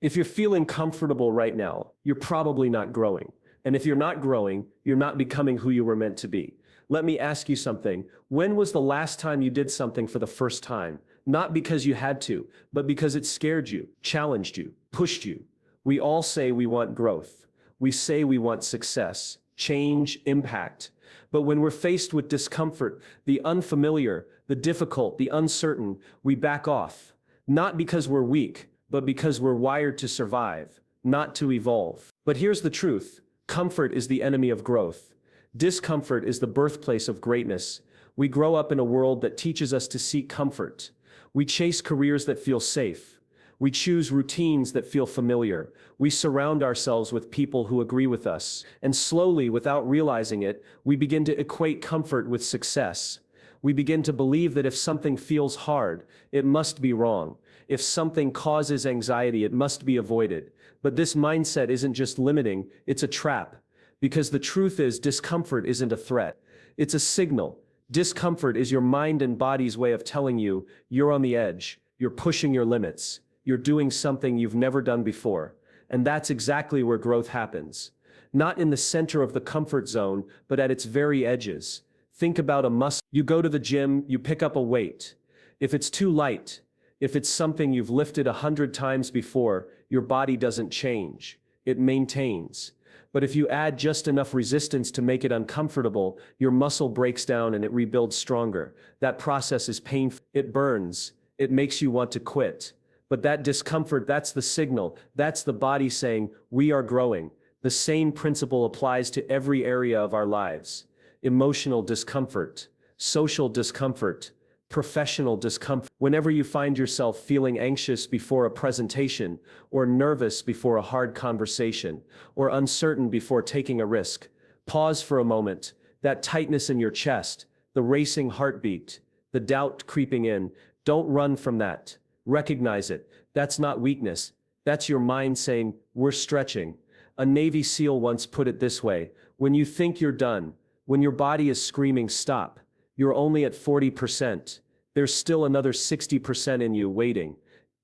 If you're feeling comfortable right now, you're probably not growing. And if you're not growing, you're not becoming who you were meant to be. Let me ask you something. When was the last time you did something for the first time? Not because you had to, but because it scared you, challenged you, pushed you. We all say we want growth. We say we want success, change, impact. But when we're faced with discomfort, the unfamiliar, the difficult, the uncertain, we back off. Not because we're weak, but because we're wired to survive, not to evolve. But here's the truth. Comfort is the enemy of growth. Discomfort is the birthplace of greatness. We grow up in a world that teaches us to seek comfort. We chase careers that feel safe. We choose routines that feel familiar. We surround ourselves with people who agree with us. And slowly, without realizing it, we begin to equate comfort with success. We begin to believe that if something feels hard, it must be wrong. If something causes anxiety, it must be avoided. But this mindset isn't just limiting, it's a trap. Because the truth is, discomfort isn't a threat. It's a signal. Discomfort is your mind and body's way of telling you, you're on the edge, you're pushing your limits, you're doing something you've never done before. And that's exactly where growth happens. Not in the center of the comfort zone, but at its very edges. Think about a muscle. You go to the gym, you pick up a weight. If it's too light, if it's something you've lifted 100 times before, your body doesn't change. It maintains. But if you add just enough resistance to make it uncomfortable, your muscle breaks down and it rebuilds stronger. That process is painful. It burns. It makes you want to quit. But that discomfort, that's the signal. That's the body saying, we are growing. The same principle applies to every area of our lives. Emotional discomfort, social discomfort, professional discomfort. Whenever you find yourself feeling anxious before a presentation, or nervous before a hard conversation, or uncertain before taking a risk, pause for a moment. That tightness in your chest, the racing heartbeat, the doubt creeping in, don't run from that. Recognize it. That's not weakness. That's your mind saying, we're stretching. A Navy SEAL once put it this way, when you think you're done, when your body is screaming stop, you're only at 40%. There's still another 60% in you waiting.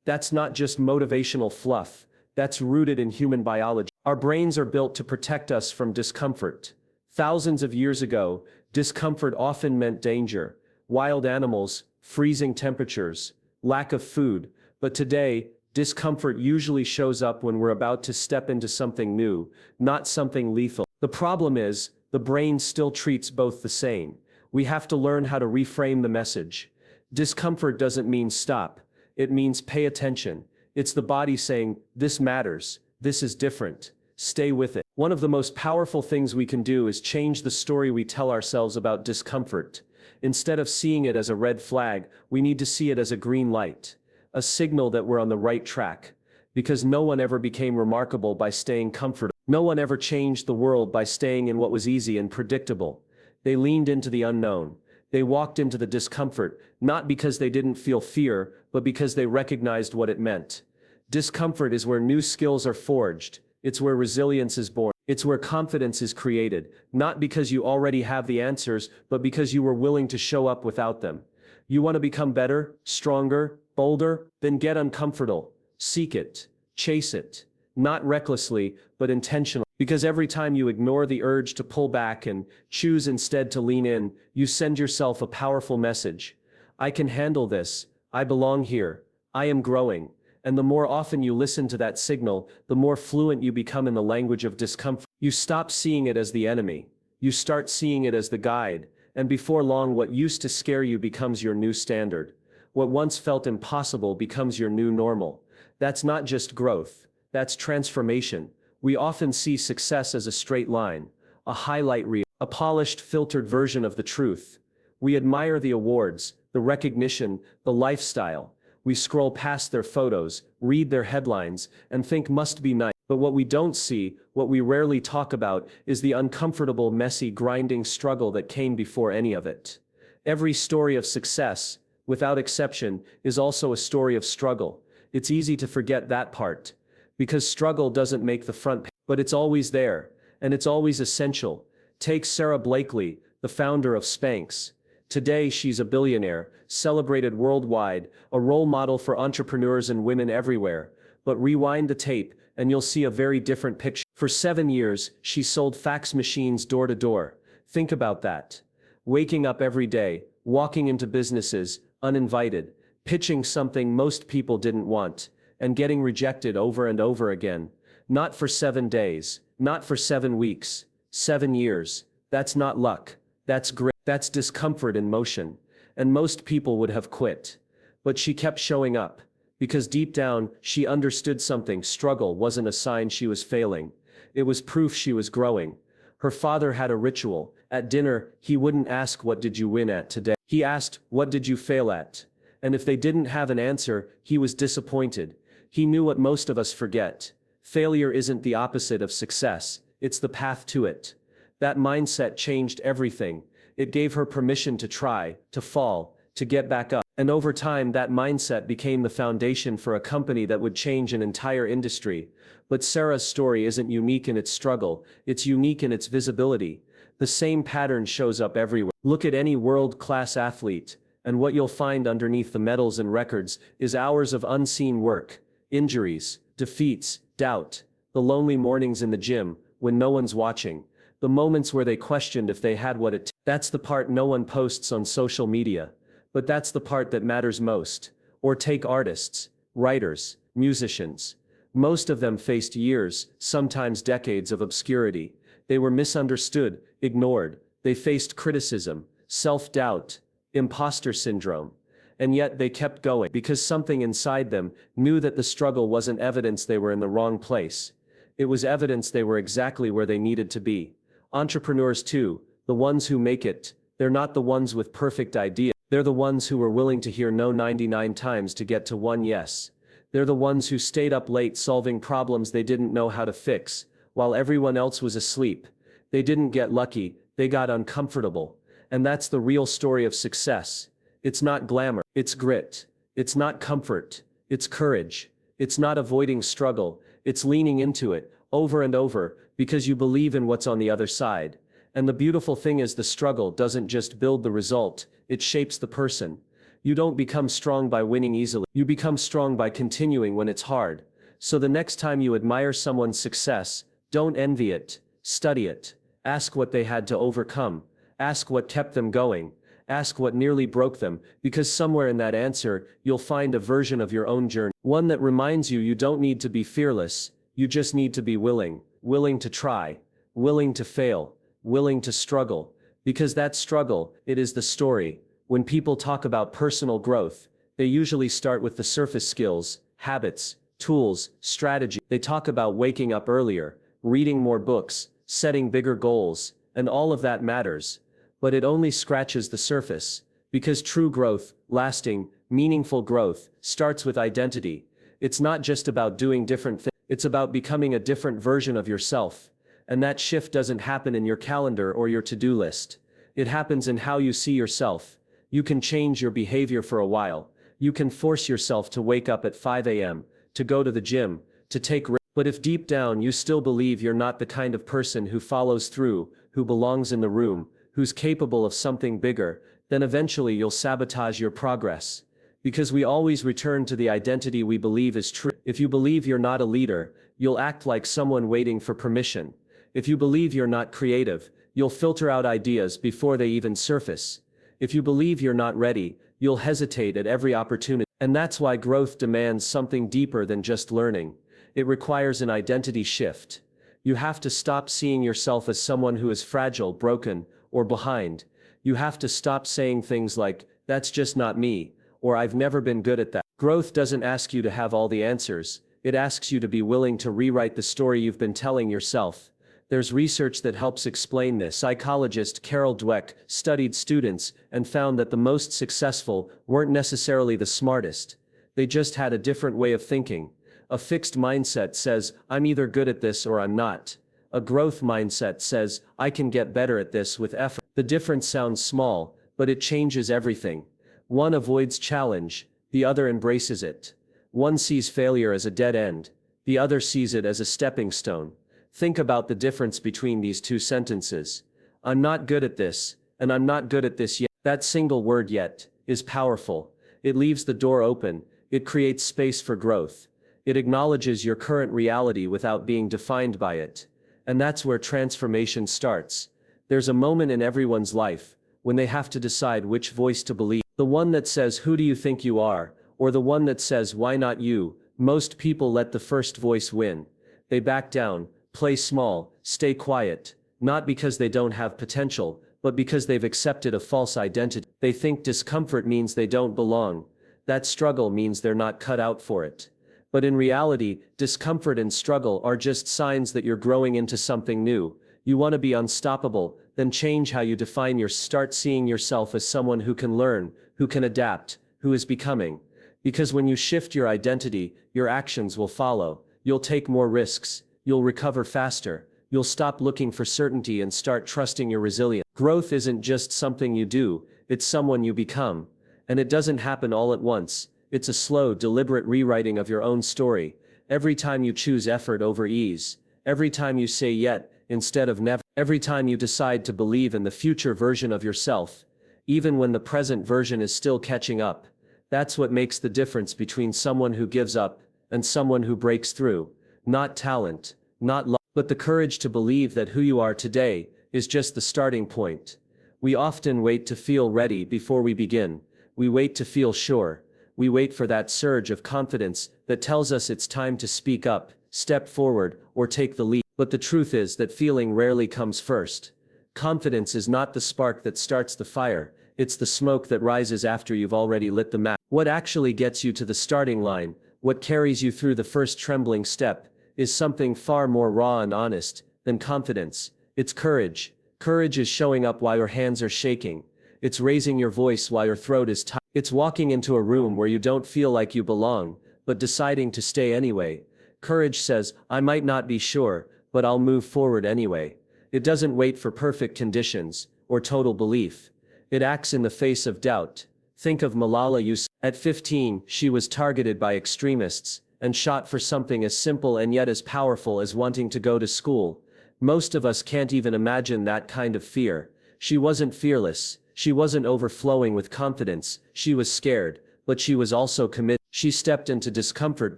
That's not just motivational fluff. That's rooted in human biology. Our brains are built to protect us from discomfort. Thousands of years ago, discomfort often meant danger. Wild animals, freezing temperatures, lack of food. But today, discomfort usually shows up when we're about to step into something new, not something lethal. The problem is, the brain still treats both the same. We have to learn how to reframe the message. Discomfort doesn't mean stop. It means pay attention. It's the body saying, this matters. This is different. Stay with it. One of the most powerful things we can do is change the story we tell ourselves about discomfort. Instead of seeing it as a red flag, we need to see it as a green light, a signal that we're on the right track. Because no one ever became remarkable by staying comfortable. No one ever changed the world by staying in what was easy and predictable. They leaned into the unknown. They walked into the discomfort, not because they didn't feel fear, but because they recognized what it meant. Discomfort is where new skills are forged. It's where resilience is born. It's where confidence is created, not because you already have the answers, but because you were willing to show up without them. You want to become better, stronger, bolder? Then get uncomfortable. Seek it. Chase it. Not recklessly, but intentionally. Because every time you ignore the urge to pull back and choose instead to lean in, you send yourself a powerful message. I can handle this. I belong here. I am growing. And the more often you listen to that signal, the more fluent you become in the language of discomfort. You stop seeing it as the enemy. You start seeing it as the guide. And before long, what used to scare you becomes your new standard. What once felt impossible becomes your new normal. That's not just growth. That's transformation. We often see success as a straight line, a highlight reel, a polished, filtered version of the truth. We admire the awards, the recognition, the lifestyle. We scroll past their photos, read their headlines, and think must be nice. But what we don't see, what we rarely talk about, is the uncomfortable, messy, grinding struggle that came before any of it. Every story of success, without exception, is also a story of struggle. It's easy to forget that part. Because struggle doesn't make the front page, but it's always there, and it's always essential. Take Sarah Blakely, the founder of Spanx. Today she's a billionaire, celebrated worldwide, a role model for entrepreneurs and women everywhere. but rewind the tape and you'll see a very different picture. For 7 years, she sold fax machines door to door. Think about that. Waking up every day, walking into businesses, uninvited, pitching something most people didn't want, and getting rejected over and over again. Not for 7 days, not for 7 weeks, 7 years. That's not luck. That's grit. That's discomfort in motion. And most people would have quit. But she kept showing up. Because deep down, she understood something. Struggle wasn't a sign she was failing. It was proof she was growing. Her father had a ritual. At dinner, he wouldn't ask, "What did you win at today?" He asked, "What did you fail at?" And if they didn't have an answer, he was disappointed. He knew what most of us forget. Failure isn't the opposite of success. It's the path to it. That mindset changed everything. It gave her permission to try, to fall, to get back up. And over time, that mindset became the foundation for a company that would change an entire industry. But Sarah's story isn't unique in its struggle, it's unique in its visibility. The same pattern shows up everywhere. Look at any world-class athlete, and what you'll find underneath the medals and records is hours of unseen work, injuries, defeats, doubt, the lonely mornings in the gym, when no one's watching, the moments where they questioned if they had what it takes. That's the part no one posts on social media. But that's the part that matters most. Or take artists, writers, musicians. Most of them faced years, sometimes decades of obscurity. They were misunderstood, ignored. They faced criticism, self-doubt, imposter syndrome. And yet they kept going because something inside them knew that the struggle wasn't evidence they were in the wrong place. It was evidence they were exactly where they needed to be. Entrepreneurs too, the ones who make it, they're not the ones with perfect ideas. They're the ones who were willing to hear no 99 times to get to one yes. They're the ones who stayed up late solving problems they didn't know how to fix, while everyone else was asleep. They didn't get lucky, they got uncomfortable. And that's the real story of success. It's not glamour, it's grit. It's not comfort, it's courage. It's not avoiding struggle, it's leaning into it, over and over, because you believe in what's on the other side. And the beautiful thing is the struggle doesn't just build the result, it shapes the person. You don't become strong by winning easily. You become strong by continuing when it's hard. So the next time you admire someone's success, don't envy it, study it. Ask what they had to overcome. Ask what kept them going. Ask what nearly broke them, because somewhere in that answer, you'll find a version of your own journey. One that reminds you don't need to be fearless, you just need to be willing. Willing to try. Willing to fail. Willing to struggle. Because that struggle, it is the story. When people talk about personal growth, they usually start with the surface skills, habits, tools, strategy. They talk about waking up earlier, reading more books, setting bigger goals, and all of that matters. But it only scratches the surface. Because true growth, lasting, meaningful growth, starts with identity. It's not just about doing different things, it's about becoming a different version of yourself. And that shift doesn't happen in your calendar or your to-do list. It happens in how you see yourself. You can change your behavior for a while. You can force yourself to wake up at 5 a.m., to go to the gym, to take risks. But if deep down you still believe you're not the kind of person who follows through, who belongs in the room, who's capable of something bigger, then eventually you'll sabotage your progress. Because we always return to the identity we believe is true. If you believe you're not a leader, you'll act like someone waiting for permission. If you believe you're not creative, you'll filter out ideas before they even surface. If you believe you're not ready, you'll hesitate at every opportunity. And that's why growth demands something deeper than just learning. It requires an identity shift. You have to stop seeing yourself as someone who is fragile, broken, or behind. You have to stop saying things like, "That's just not me," or "I've never been good at that." Growth doesn't ask you to have all the answers. It asks you to be willing to rewrite the story you've been telling yourself. There's research that helps explain this. Psychologist Carol Dweck studied students and found that the most successful weren't necessarily the smartest. They just had a different way of thinking. A fixed mindset says, "I'm either good at this or I'm not." A growth mindset says, "I can get better at this with effort." The difference sounds small, but it changes everything. One avoids challenge, the other embraces it. One sees failure as a dead end, the other sees it as a stepping stone. Think about the difference between these two sentences. "I'm not good at this," and "I'm not good at this yet." That single word "yet" is powerful. It leaves the door open. It creates space for growth. It acknowledges your current reality without being defined by it. And that's where transformation starts. There's a moment in everyone's life when they have to decide which voice to believe. The one that says, "Who do you think you are?" or the one that says, "Why not you?" Most people let the first voice win. They back down, play small, stay quiet, not because they don't have potential, but because they've accepted a false identity. They think discomfort means they don't belong. That struggle means they're not cut out for it. But in reality, discomfort and struggle are just signs that you're growing into something new. You want to be unstoppable, then change how you define start seeing yourself as someone who can learn, who can adapt, who is becoming. Because when you shift your identity, your actions will follow. You'll take more risks. You'll recover faster. You'll stop looking for certainty and start trusting your resilience. Growth isn't just something you do, it's someone you become. And it doesn't happen all at once. It's a slow, deliberate rewriting of your own story. Every time you choose effort over ease. Every time you say yet instead of never. Every time you decide to believe in the future version of yourself. Even when the present version is still catching up. That's what makes the difference between someone who gives up and someone who breaks through. Not talent, not luck, but the courage to believe that who you are today is just the starting point. We often wait to feel ready before we begin. We wait to feel sure. We wait for that surge of confidence that tells us it's time to speak up, step forward, or take the lead. But the truth is that feeling rarely comes first. Confidence is not the spark that starts the fire, it's the smoke that rises after you've already lit the match. What actually gets you to the starting line, what carries you through the first trembling step, is something far more raw and honest than confidence. It's courage. Courage is showing up while your hands are shaking. It's raising your voice while your throat is tight. It's walking into a room where you don't feel like you belong, but deciding to stay anyway. Courage says, "I might not be sure, but I'll move forward anyway." It doesn't wait for perfect conditions or total belief. It acts in the face of doubt. Think of Malala Yousafzai. At 15, she was targeted by extremists and shot for something as simple and yet as powerful as wanting to go to school. Most of us can't even imagine that kind of fear. She wasn't fearless. She wasn't overflowing with confidence. She was scared, but she was also committed. She stepped into discomfort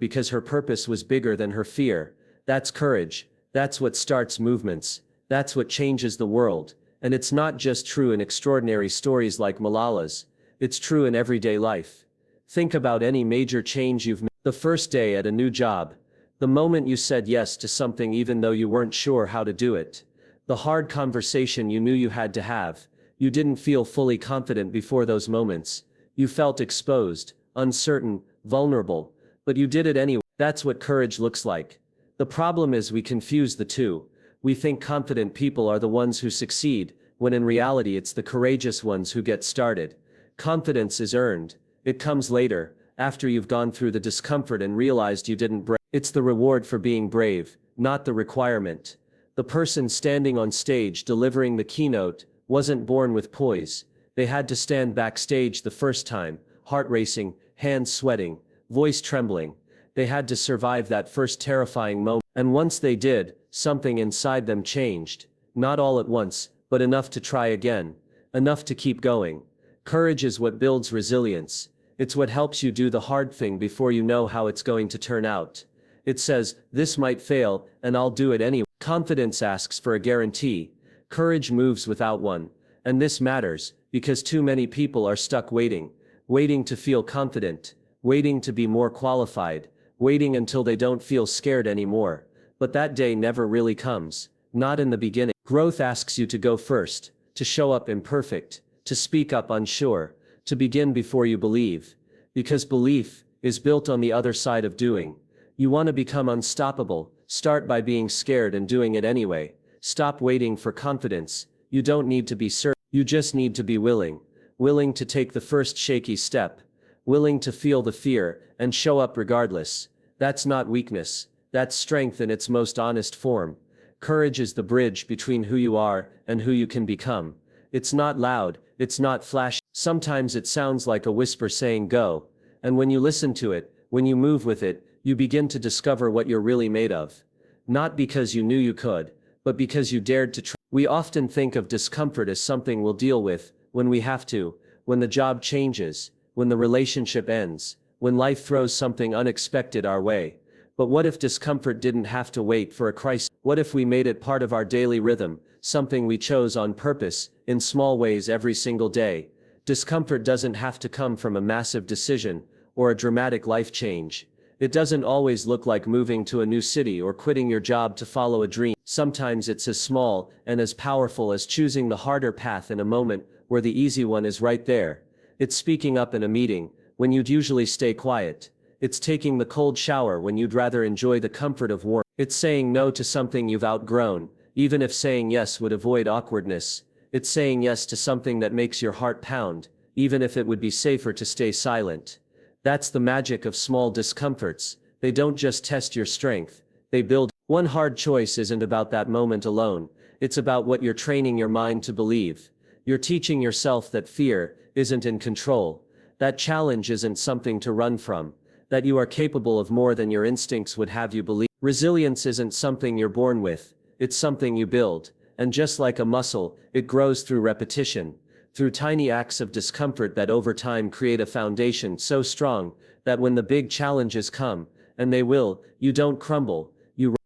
because her purpose was bigger than her fear. That's courage. That's what starts movements. That's what changes the world. And it's not just true in extraordinary stories like Malala's. It's true in everyday life. Think about any major change you've made. The first day at a new job. The moment you said yes to something even though you weren't sure how to do it. The hard conversation you knew you had to have. You didn't feel fully confident before those moments. You felt exposed, uncertain, vulnerable. But you did it anyway. That's what courage looks like. The problem is we confuse the two. We think confident people are the ones who succeed, when in reality it's the courageous ones who get started. Confidence is earned. It comes later, after you've gone through the discomfort and realized you didn't break. It's the reward for being brave, not the requirement. The person standing on stage delivering the keynote wasn't born with poise. They had to stand backstage the first time, heart racing, hands sweating, voice trembling. They had to survive that first terrifying moment. And once they did, something inside them changed. Not all at once, but enough to try again. Enough to keep going. Courage is what builds resilience. It's what helps you do the hard thing before you know how it's going to turn out. It says, "This might fail, and I'll do it anyway." Confidence asks for a guarantee. Courage moves without one. And this matters, because too many people are stuck waiting. Waiting to feel confident. Waiting to be more qualified. Waiting until they don't feel scared anymore. But that day never really comes. Not in the beginning. Growth asks you to go first. To show up imperfect. To speak up unsure. To begin before you believe. Because belief is built on the other side of doing. You want to become unstoppable, start by being scared and doing it anyway. Stop waiting for confidence. You don't need to be certain. You just need to be willing. Willing to take the first shaky step. Willing to feel the fear and show up regardless. That's not weakness. That's strength in its most honest form. Courage is the bridge between who you are and who you can become. It's not loud, it's not flashy. Sometimes it sounds like a whisper saying go. And when you listen to it, when you move with it, you begin to discover what you're really made of. Not because you knew you could, but because you dared to try. We often think of discomfort as something we'll deal with when we have to, when the job changes, when the relationship ends, when life throws something unexpected our way. But what if discomfort didn't have to wait for a crisis? What if we made it part of our daily rhythm, something we chose on purpose, in small ways every single day? Discomfort doesn't have to come from a massive decision or a dramatic life change. It doesn't always look like moving to a new city or quitting your job to follow a dream. Sometimes it's as small and as powerful as choosing the harder path in a moment where the easy one is right there. It's speaking up in a meeting when you'd usually stay quiet. It's taking the cold shower when you'd rather enjoy the comfort of warmth. It's saying no to something you've outgrown, even if saying yes would avoid awkwardness. It's saying yes to something that makes your heart pound, even if it would be safer to stay silent. That's the magic of small discomforts. They don't just test your strength, they build. One hard choice isn't about that moment alone. It's about what you're training your mind to believe. You're teaching yourself that fear isn't in control, that challenge isn't something to run from, that you are capable of more than your instincts would have you believe. Resilience isn't something you're born with, it's something you build. And just like a muscle, it grows through repetition, through tiny acts of discomfort that over time create a foundation so strong that when the big challenges come, and they will, you don't crumble,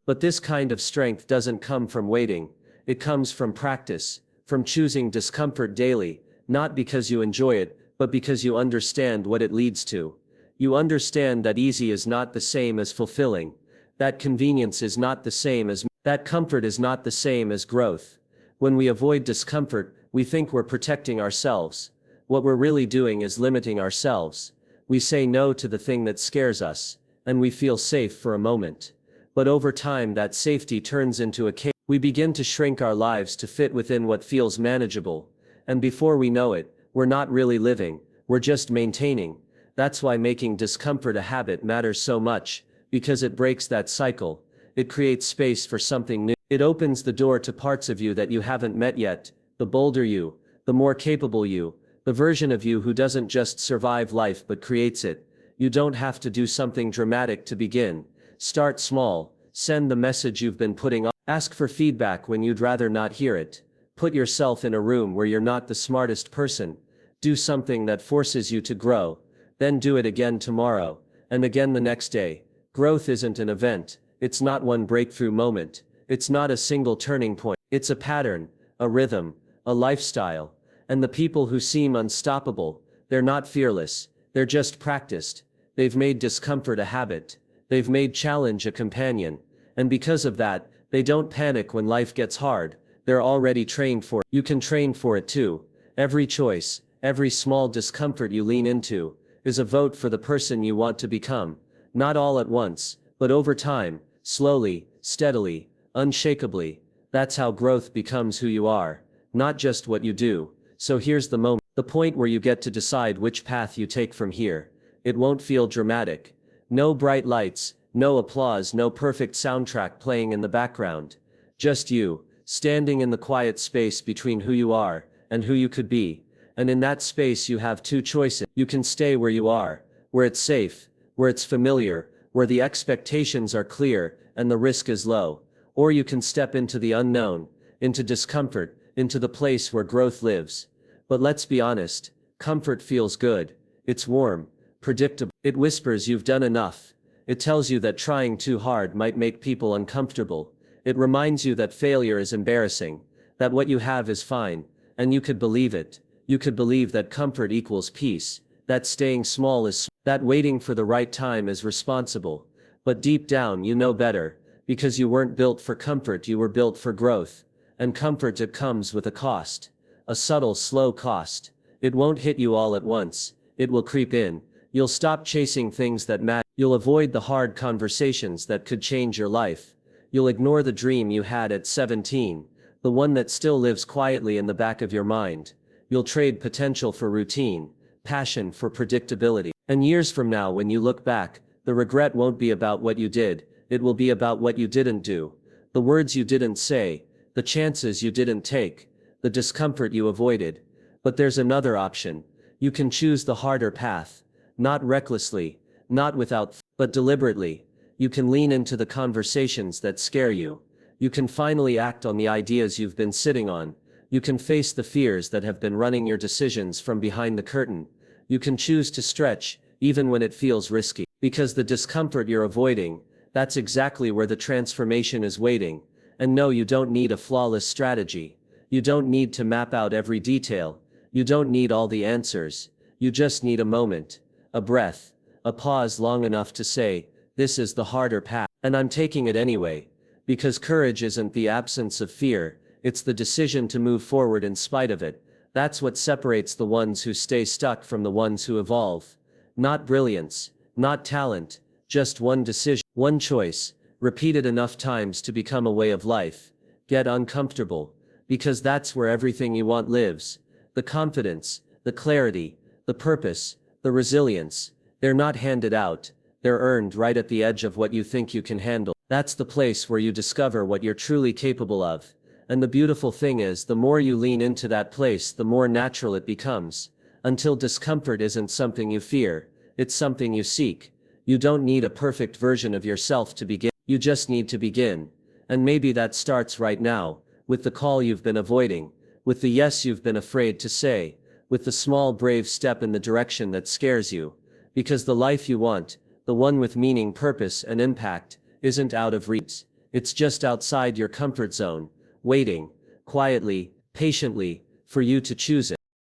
But this kind of strength doesn't come from waiting. It comes from practice, from choosing discomfort daily, not because you enjoy it, but because you understand what it leads to. You understand that easy is not the same as fulfilling, that convenience is not the same as, that comfort is not the same as growth. When we avoid discomfort, we think we're protecting ourselves. What we're really doing is limiting ourselves. We say no to the thing that scares us, and we feel safe for a moment. But over time that safety turns into a cage. We begin to shrink our lives to fit within what feels manageable. And before we know it, we're not really living, we're just maintaining. That's why making discomfort a habit matters so much, because it breaks that cycle. It creates space for something new. It opens the door to parts of you that you haven't met yet, the bolder you, the more capable you, the version of you who doesn't just survive life but creates it. You don't have to do something dramatic to begin. Start small, send the message you've been putting off. Ask for feedback when you'd rather not hear it. Put yourself in a room where you're not the smartest person. Do something that forces you to grow. Then do it again tomorrow, and again the next day. Growth isn't an event, it's not one breakthrough moment, it's not a single turning point. It's a pattern, a rhythm, a lifestyle. And the people who seem unstoppable, they're not fearless, they're just practiced. They've made discomfort a habit. They've made challenge a companion. And because of that, they don't panic when life gets hard. They're already trained for it. You can train for it too. Every choice, every small discomfort you lean into, is a vote for the person you want to become. Not all at once, but over time, slowly, steadily, unshakably. That's how growth becomes who you are, not just what you do. So here's the moment, the point where you get to decide which path you take from here. It won't feel dramatic. No bright lights, no applause, no perfect soundtrack playing in the background. Just you, standing in the quiet space between who you are and who you could be. And in that space you have two choices. You can stay where you are, where it's safe, where it's familiar, where the expectations are clear and the risk is low. Or you can step into the unknown, into discomfort, into the place where growth lives. But let's be honest, comfort feels good. It's warm, predictable. It whispers you've done enough. It tells you that trying too hard might make people uncomfortable. It reminds you that failure is embarrassing, that what you have is fine, and you could believe it. You could believe that comfort equals peace, that staying small is, that waiting for the right time is responsible. But deep down you know better, because you weren't built for comfort, you were built for growth. And comfort, it comes with a cost. A subtle, slow cost. It won't hit you all at once. It will creep in. You'll stop chasing things that matter. You'll avoid the hard conversations that could change your life. You'll ignore the dream you had at 17, the one that still lives quietly in the back of your mind. You'll trade potential for routine, passion for predictability. And years from now, when you look back, the regret won't be about what you did, it will be about what you didn't do. The words you didn't say, the chances you didn't take, the discomfort you avoided. But there's another option. You can choose the harder path. Not recklessly, not without, but deliberately. You can lean into the conversations that scare you. You can finally act on the ideas you've been sitting on. You can face the fears that have been running your decisions from behind the curtain. You can choose to stretch, even when it feels risky. Because the discomfort you're avoiding, That's exactly where the transformation is waiting. And no, you don't need a flawless strategy. You don't need to map out every detail. You don't need all the answers. You just need a moment, a breath, a pause long enough to say, this is the harder path, and I'm taking it anyway. Because courage isn't the absence of fear, it's the decision to move forward in spite of it. That's what separates the ones who stay stuck from the ones who evolve. Not brilliance, not talent, just one decision, one choice, repeated enough times to become a way of life. Get uncomfortable, because that's where everything you want lives. The confidence, the clarity, the purpose, the resilience, they're not handed out, they're earned right at the edge of what you think you can handle. That's the place where you discover what you're truly capable of. And the beautiful thing is, the more you lean into that place, the more natural it becomes. Until discomfort isn't something you fear, it's something you seek. You don't need a perfect version of yourself to begin. You just need to begin. And maybe that starts right now, with the call you've been avoiding, with the yes you've been afraid to say, with the small brave step in the direction that scares you. Because the life you want, the one with meaning, purpose, and impact, isn't out of reach. It's just outside your comfort zone, waiting, quietly, patiently, for you to choose it.